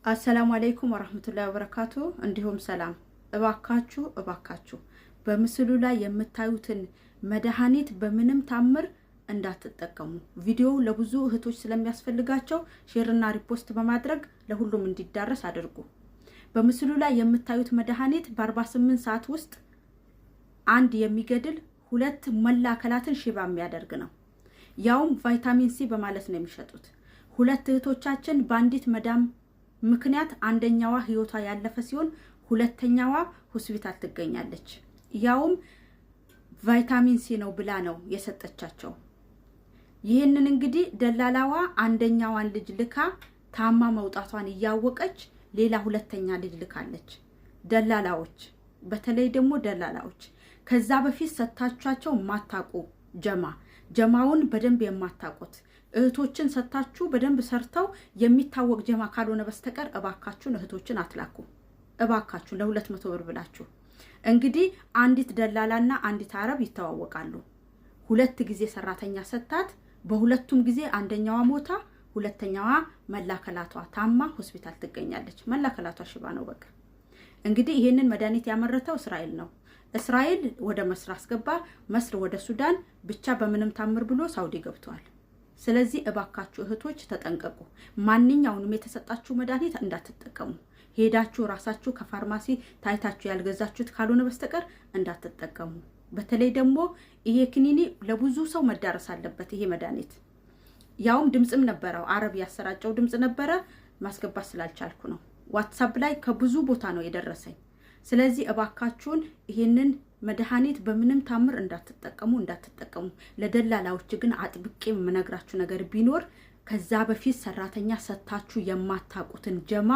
አሰላሙ አለይኩም ወራህመቱላሂ ወበረካቱ። እንዲሁም ሰላም። እባካችሁ በምስሉ ላይ የምታዩትን መድኃኒት በምንም ታምር እንዳትጠቀሙ። ቪዲዮ ለብዙ እህቶች ስለሚያስፈልጋቸው ሼርና ሪፖስት በማድረግ ለሁሉም እንዲዳረስ አድርጉ። በምስሉ ላይ የምታዩት መድኃኒት በ48 ሰዓት ውስጥ አንድ የሚገድል ሁለት መላ አካላትን ሽባ የሚያደርግ ነው። ያውም ቫይታሚን ሲ በማለት ነው የሚሸጡት። ሁለት እህቶቻችን ባንዲት መዳም ምክንያት አንደኛዋ ህይወቷ ያለፈ ሲሆን ሁለተኛዋ ሆስፒታል ትገኛለች። ያውም ቫይታሚን ሲ ነው ብላ ነው የሰጠቻቸው። ይህንን እንግዲህ ደላላዋ አንደኛዋን ልጅ ልካ ታማ መውጣቷን እያወቀች ሌላ ሁለተኛ ልጅ ልካለች። ደላላዎች፣ በተለይ ደግሞ ደላላዎች ከዛ በፊት ሰጣቻቸው ማታቁ ጀማውን በደንብ የማታቁት እህቶችን ሰጣችሁ በደንብ ሰርተው የሚታወቅ ጀማ ካልሆነ በስተቀር እባካችሁን እህቶችን አትላኩ። እባካችሁ ለ200 ብር ብላችሁ እንግዲህ አንዲት ደላላና አንዲት አረብ ይተዋወቃሉ። ሁለት ጊዜ ሰራተኛ ሰጣት። በሁለቱም ጊዜ አንደኛዋ ሞታ ሁለተኛዋ መላከላቷ ታማ ሆስፒታል ትገኛለች። መላከላቷ ሽባ ነው። በቃ እንግዲህ ይሄንን መድኃኒት ያመረተው እስራኤል ነው። እስራኤል ወደ መስር አስገባ፣ መስር ወደ ሱዳን፣ ብቻ በምንም ታምር ብሎ ሳውዲ ገብቷል። ስለዚህ እባካችሁ እህቶች ተጠንቀቁ። ማንኛውንም የተሰጣችሁ መድኃኒት እንዳትጠቀሙ። ሄዳችሁ ራሳችሁ ከፋርማሲ ታይታችሁ ያልገዛችሁት ካልሆነ በስተቀር እንዳትጠቀሙ። በተለይ ደግሞ ይሄ ክኒኒ ለብዙ ሰው መዳረስ አለበት። ይሄ መድኃኒት ያውም ድምጽም ነበረው፣ አረብ ያሰራጨው ድምጽ ነበረ። ማስገባት ስላልቻልኩ ነው። ዋትስአፕ ላይ ከብዙ ቦታ ነው የደረሰኝ። ስለዚህ እባካችሁን ይሄንን መድኃኒት በምንም ታምር እንዳትጠቀሙ። ለደላላዎች ግን አጥብቄ የምነግራችሁ ነገር ቢኖር ከዛ በፊት ሰራተኛ ሰጣችሁ የማታቁትን ጀማ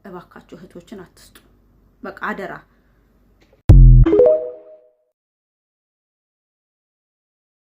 እባካችሁ እህቶችን አትስጡ። በቃ አደራ።